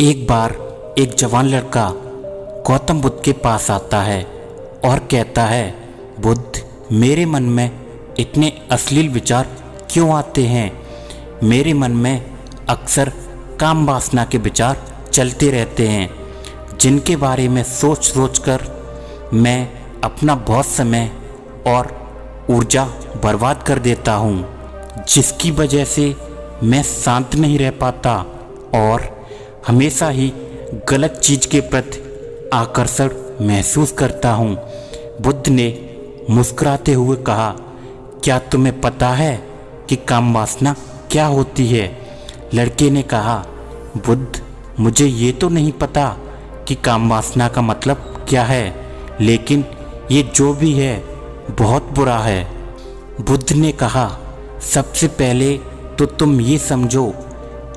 एक बार एक जवान लड़का गौतम बुद्ध के पास आता है और कहता है, बुद्ध, मेरे मन में इतने अश्लील विचार क्यों आते हैं? मेरे मन में अक्सर काम वासना के विचार चलते रहते हैं, जिनके बारे में सोच सोच कर मैं अपना बहुत समय और ऊर्जा बर्बाद कर देता हूँ, जिसकी वजह से मैं शांत नहीं रह पाता और हमेशा ही गलत चीज़ के प्रति आकर्षण महसूस करता हूँ। बुद्ध ने मुस्कुराते हुए कहा, क्या तुम्हें पता है कि काम वासना क्या होती है? लड़के ने कहा, बुद्ध, मुझे ये तो नहीं पता कि काम वासना का मतलब क्या है, लेकिन ये जो भी है बहुत बुरा है। बुद्ध ने कहा, सबसे पहले तो तुम ये समझो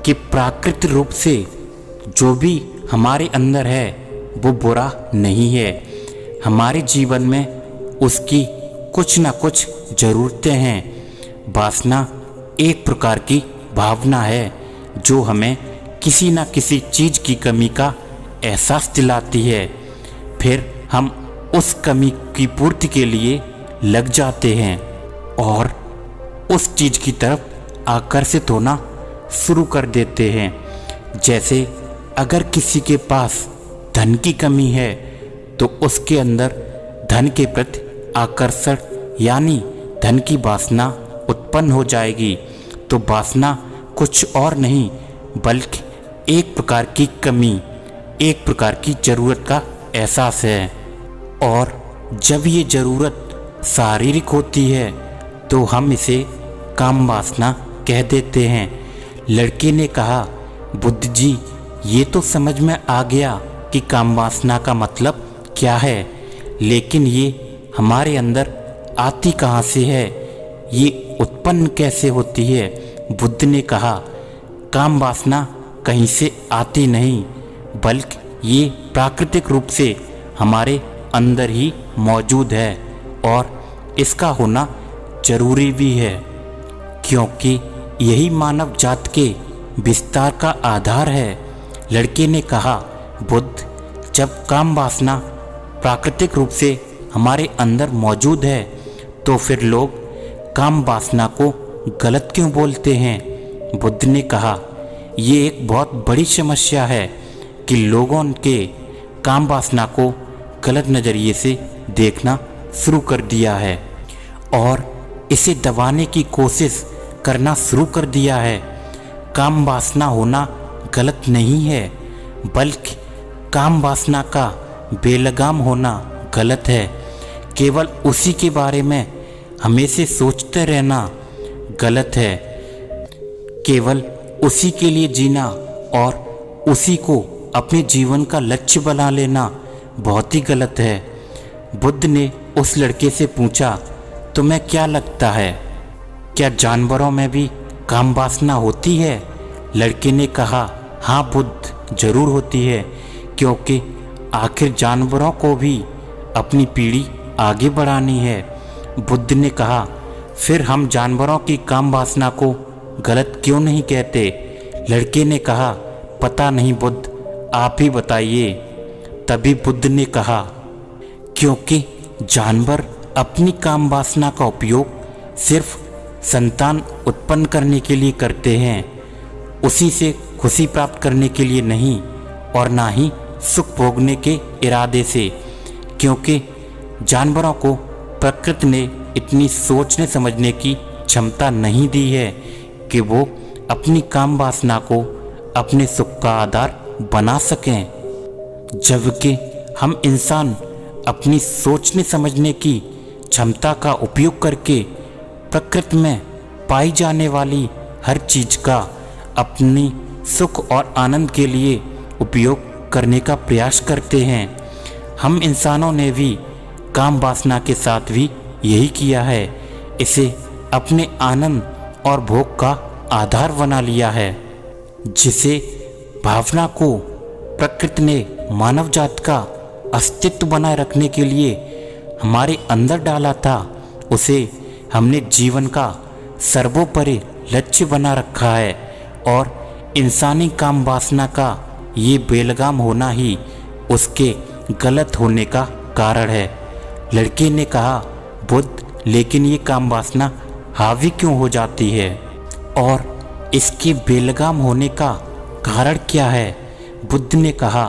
कि प्राकृतिक रूप से जो भी हमारे अंदर है वो बुरा नहीं है। हमारे जीवन में उसकी कुछ ना कुछ ज़रूरतें हैं। वासना एक प्रकार की भावना है जो हमें किसी न किसी चीज़ की कमी का एहसास दिलाती है। फिर हम उस कमी की पूर्ति के लिए लग जाते हैं और उस चीज़ की तरफ आकर्षित होना शुरू कर देते हैं। जैसे अगर किसी के पास धन की कमी है तो उसके अंदर धन के प्रति आकर्षण यानी धन की वासना उत्पन्न हो जाएगी। तो वासना कुछ और नहीं बल्कि एक प्रकार की कमी, एक प्रकार की ज़रूरत का एहसास है। और जब ये ज़रूरत शारीरिक होती है तो हम इसे काम वासना कह देते हैं। लड़के ने कहा, बुद्ध जी, ये तो समझ में आ गया कि काम वासना का मतलब क्या है, लेकिन ये हमारे अंदर आती कहाँ से है, ये उत्पन्न कैसे होती है? बुद्ध ने कहा, काम वासना कहीं से आती नहीं बल्कि ये प्राकृतिक रूप से हमारे अंदर ही मौजूद है और इसका होना जरूरी भी है, क्योंकि यही मानव जात के विस्तार का आधार है। लड़के ने कहा, बुद्ध, जब काम वासना प्राकृतिक रूप से हमारे अंदर मौजूद है तो फिर लोग काम वासना को गलत क्यों बोलते हैं? बुद्ध ने कहा, ये एक बहुत बड़ी समस्या है कि लोगों के काम वासना को गलत नज़रिए से देखना शुरू कर दिया है और इसे दबाने की कोशिश करना शुरू कर दिया है। काम वासना होना गलत नहीं है बल्कि काम वासना का बेलगाम होना गलत है। केवल उसी के बारे में हमेशा सोचते रहना गलत है। केवल उसी के लिए जीना और उसी को अपने जीवन का लक्ष्य बना लेना बहुत ही गलत है। बुद्ध ने उस लड़के से पूछा, तुम्हें क्या लगता है, क्या जानवरों में भी काम वासना होती है? लड़के ने कहा, हाँ बुद्ध, जरूर होती है, क्योंकि आखिर जानवरों को भी अपनी पीढ़ी आगे बढ़ानी है। बुद्ध ने कहा, फिर हम जानवरों की काम वासना को गलत क्यों नहीं कहते? लड़के ने कहा, पता नहीं बुद्ध, आप ही बताइए। तभी बुद्ध ने कहा, क्योंकि जानवर अपनी काम वासना का उपयोग सिर्फ संतान उत्पन्न करने के लिए करते हैं, उसी से खुशी प्राप्त करने के लिए नहीं और ना ही सुख भोगने के इरादे से, क्योंकि जानवरों को प्रकृति ने इतनी सोचने समझने की क्षमता नहीं दी है कि वो अपनी काम वासना को अपने सुख का आधार बना सकें। जबकि हम इंसान अपनी सोचने समझने की क्षमता का उपयोग करके प्रकृति में पाई जाने वाली हर चीज़ का अपनी सुख और आनंद के लिए उपयोग करने का प्रयास करते हैं। हम इंसानों ने भी काम वासना के साथ भी यही किया है, इसे अपने आनंद और भोग का आधार बना लिया है। जिसे भावना को प्रकृति ने मानव जात का अस्तित्व बनाए रखने के लिए हमारे अंदर डाला था, उसे हमने जीवन का सर्वोपरि लक्ष्य बना रखा है और इंसानी काम वासना का ये बेलगाम होना ही उसके गलत होने का कारण है। लड़के ने कहा, बुद्ध, लेकिन ये काम वासना हावी क्यों हो जाती है और इसके बेलगाम होने का कारण क्या है? बुद्ध ने कहा,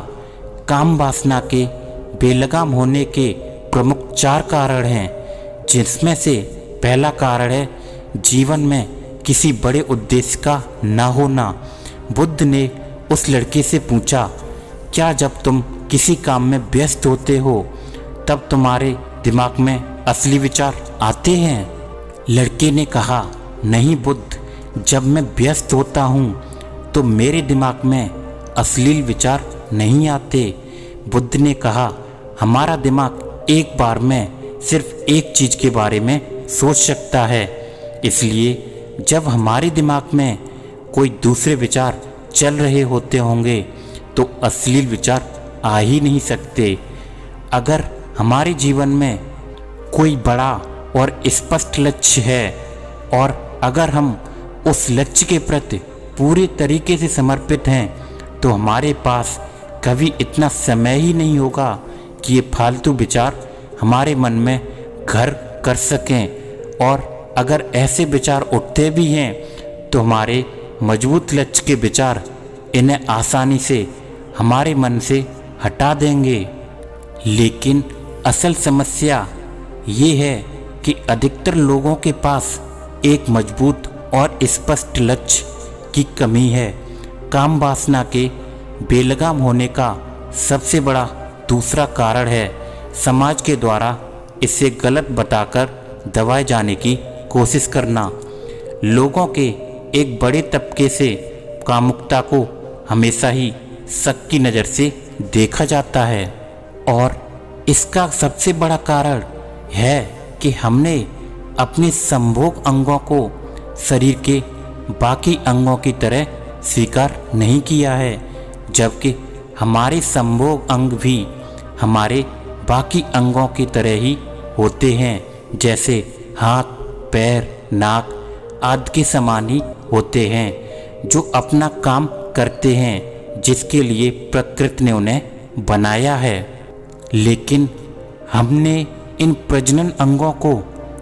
काम वासना के बेलगाम होने के प्रमुख 4 कारण हैं, जिसमें से पहला कारण है जीवन में किसी बड़े उद्देश्य का न होना। बुद्ध ने उस लड़के से पूछा, क्या जब तुम किसी काम में व्यस्त होते हो तब तुम्हारे दिमाग में असली विचार आते हैं? लड़के ने कहा, नहीं बुद्ध, जब मैं व्यस्त होता हूँ तो मेरे दिमाग में अश्लील विचार नहीं आते। बुद्ध ने कहा, हमारा दिमाग एक बार में सिर्फ एक चीज़ के बारे में सोच सकता है, इसलिए जब हमारे दिमाग में कोई दूसरे विचार चल रहे होते होंगे तो अश्लील विचार आ ही नहीं सकते। अगर हमारे जीवन में कोई बड़ा और स्पष्ट लक्ष्य है और अगर हम उस लक्ष्य के प्रति पूरे तरीके से समर्पित हैं तो हमारे पास कभी इतना समय ही नहीं होगा कि ये फालतू विचार हमारे मन में घर कर सकें। और अगर ऐसे विचार उठते भी हैं तो हमारे मजबूत लक्ष्य के विचार इन्हें आसानी से हमारे मन से हटा देंगे। लेकिन असल समस्या ये है कि अधिकतर लोगों के पास एक मजबूत और स्पष्ट लक्ष्य की कमी है। काम वासना के बेलगाम होने का सबसे बड़ा दूसरा कारण है समाज के द्वारा इसे गलत बताकर दबाए जाने की कोशिश करना। लोगों के एक बड़े तबके से कामुकता को हमेशा ही शक की नज़र से देखा जाता है और इसका सबसे बड़ा कारण है कि हमने अपने संभोग अंगों को शरीर के बाकी अंगों की तरह स्वीकार नहीं किया है, जबकि हमारे संभोग अंग भी हमारे बाकी अंगों की तरह ही होते हैं, जैसे हाथ, पैर, नाक आदि के समान ही होते हैं, जो अपना काम करते हैं जिसके लिए प्रकृति ने उन्हें बनाया है। लेकिन हमने इन प्रजनन अंगों को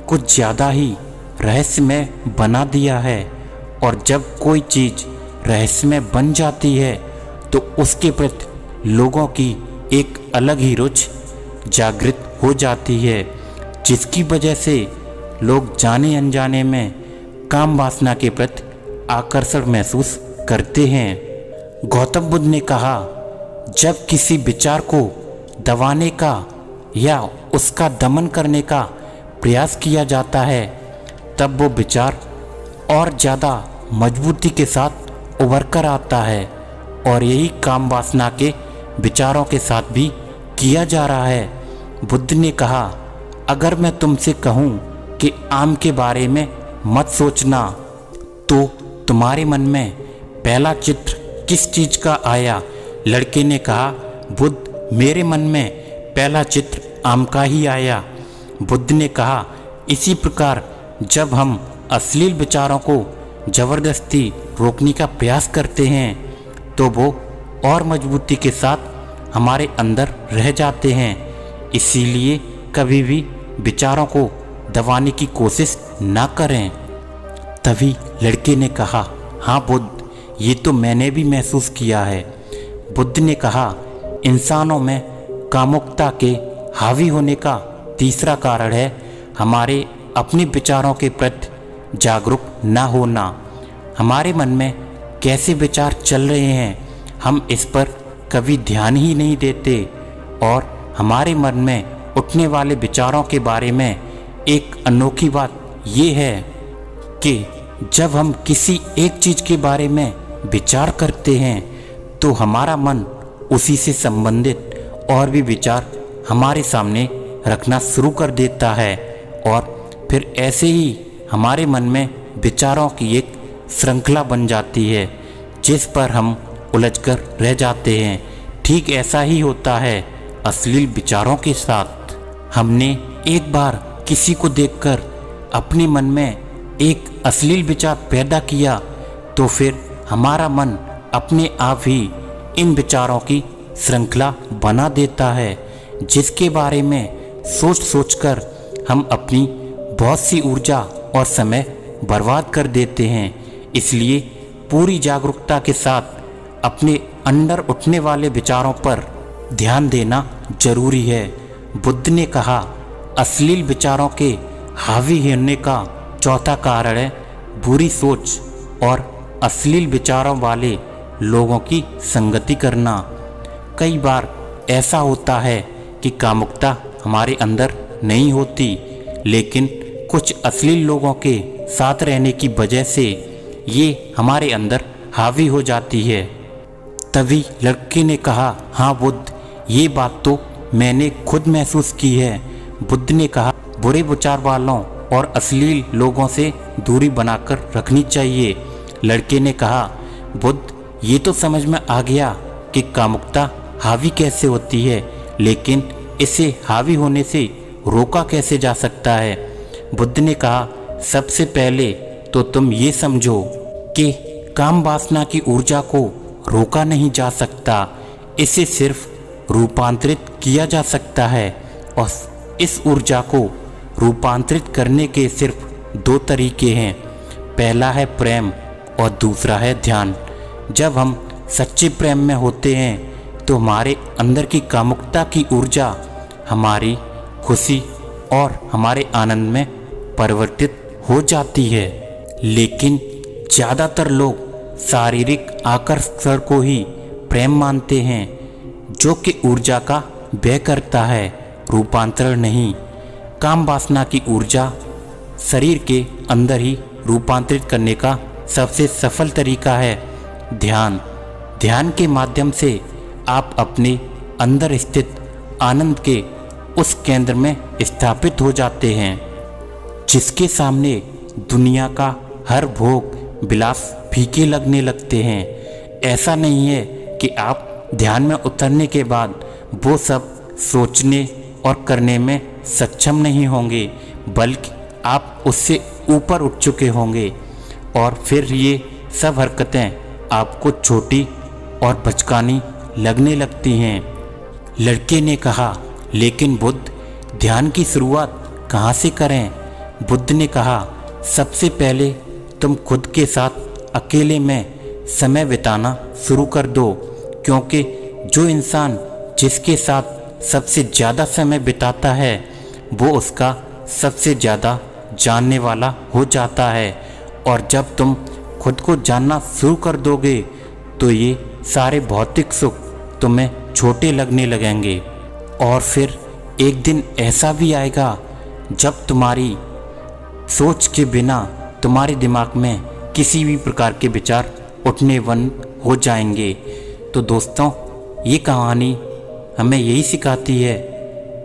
कुछ ज़्यादा ही रहस्यमय बना दिया है और जब कोई चीज़ रहस्यमय बन जाती है तो उसके प्रति लोगों की एक अलग ही रुचि जागृत हो जाती है, जिसकी वजह से लोग जाने अनजाने में काम वासना के प्रति आकर्षण महसूस करते हैं। गौतम बुद्ध ने कहा, जब किसी विचार को दबाने का या उसका दमन करने का प्रयास किया जाता है तब वो विचार और ज़्यादा मजबूती के साथ उभर कर आता है और यही काम वासना के विचारों के साथ भी किया जा रहा है। बुद्ध ने कहा, अगर मैं तुमसे कहूँ कि आम के बारे में मत सोचना तो तुम्हारे मन में पहला चित्र किस चीज़ का आया? लड़के ने कहा, बुद्ध, मेरे मन में पहला चित्र आम का ही आया। बुद्ध ने कहा, इसी प्रकार जब हम अश्लील विचारों को ज़बरदस्ती रोकने का प्रयास करते हैं तो वो और मजबूती के साथ हमारे अंदर रह जाते हैं। इसीलिए कभी भी विचारों को दबाने की कोशिश ना करें। तभी लड़के ने कहा, हाँ बुद्ध, ये तो मैंने भी महसूस किया है। बुद्ध ने कहा, इंसानों में कामुकता के हावी होने का तीसरा कारण है हमारे अपने विचारों के प्रति जागरूक न होना। हमारे मन में कैसे विचार चल रहे हैं हम इस पर कभी ध्यान ही नहीं देते और हमारे मन में उठने वाले विचारों के बारे में एक अनोखी बात ये है कि जब हम किसी एक चीज़ के बारे में विचार करते हैं तो हमारा मन उसी से संबंधित और भी विचार हमारे सामने रखना शुरू कर देता है और फिर ऐसे ही हमारे मन में विचारों की एक श्रृंखला बन जाती है जिस पर हम उलझकर रह जाते हैं। ठीक ऐसा ही होता है अश्लील विचारों के साथ। हमने एक बार किसी को देखकर अपने मन में एक अश्लील विचार पैदा किया तो फिर हमारा मन अपने आप ही इन विचारों की श्रृंखला बना देता है, जिसके बारे में सोच सोचकर हम अपनी बहुत सी ऊर्जा और समय बर्बाद कर देते हैं। इसलिए पूरी जागरूकता के साथ अपने अंदर उठने वाले विचारों पर ध्यान देना जरूरी है। बुद्ध ने कहा, अश्लील विचारों के हावी होने का चौथा कारण है बुरी सोच और अश्लील विचारों वाले लोगों की संगति करना। कई बार ऐसा होता है कि कामुकता हमारे अंदर नहीं होती, लेकिन कुछ अश्लील लोगों के साथ रहने की वजह से ये हमारे अंदर हावी हो जाती है। तभी लड़के ने कहा, हाँ बुद्ध, ये बात तो मैंने खुद महसूस की है। बुद्ध ने कहा, बुरे विचार वालों और अश्लील लोगों से दूरी बनाकर रखनी चाहिए। लड़के ने कहा, बुद्ध, ये तो समझ में आ गया कि कामुकता हावी कैसे होती है, लेकिन इसे हावी होने से रोका कैसे जा सकता है। बुद्ध ने कहा, सबसे पहले तो तुम ये समझो कि काम वासना की ऊर्जा को रोका नहीं जा सकता, इसे सिर्फ रूपांतरित किया जा सकता है। और इस ऊर्जा को रूपांतरित करने के सिर्फ दो तरीके हैं, पहला है प्रेम और दूसरा है ध्यान। जब हम सच्चे प्रेम में होते हैं तो हमारे अंदर की कामुकता की ऊर्जा हमारी खुशी और हमारे आनंद में परिवर्तित हो जाती है। लेकिन ज़्यादातर लोग शारीरिक आकर्षण को ही प्रेम मानते हैं, जो कि ऊर्जा का व्यय करता है, रूपांतरण नहीं। काम वासना की ऊर्जा शरीर के अंदर ही रूपांतरित करने का सबसे सफल तरीका है ध्यान। ध्यान के माध्यम से आप अपने अंदर स्थित आनंद के उस केंद्र में स्थापित हो जाते हैं, जिसके सामने दुनिया का हर भोग विलास फीके लगने लगते हैं। ऐसा नहीं है कि आप ध्यान में उतरने के बाद वो सब सोचने और करने में सक्षम नहीं होंगे, बल्कि आप उससे ऊपर उठ चुके होंगे और फिर ये सब हरकतें आपको छोटी और बचकानी लगने लगती हैं। लड़के ने कहा, लेकिन बुद्ध, ध्यान की शुरुआत कहाँ से करें? बुद्ध ने कहा, सबसे पहले तुम खुद के साथ अकेले में समय बिताना शुरू कर दो, क्योंकि जो इंसान जिसके साथ सबसे ज़्यादा समय बिताता है वो उसका सबसे ज़्यादा जानने वाला हो जाता है। और जब तुम खुद को जानना शुरू कर दोगे तो ये सारे भौतिक सुख तुम्हें छोटे लगने लगेंगे। और फिर एक दिन ऐसा भी आएगा जब तुम्हारी सोच के बिना तुम्हारे दिमाग में किसी भी प्रकार के विचार उठने बंद हो जाएंगे। तो दोस्तों, ये कहानी हमें यही सिखाती है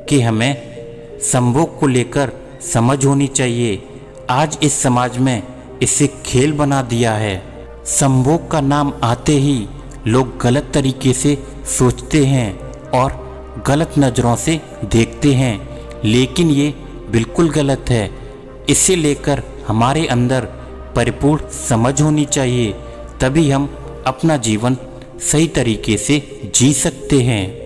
कि हमें संभोग को लेकर समझ होनी चाहिए। आज इस समाज में इसे खेल बना दिया है। संभोग का नाम आते ही लोग गलत तरीके से सोचते हैं और गलत नज़रों से देखते हैं, लेकिन ये बिल्कुल गलत है। इसे लेकर हमारे अंदर परिपूर्ण समझ होनी चाहिए, तभी हम अपना जीवन सही तरीके से जी सकते हैं।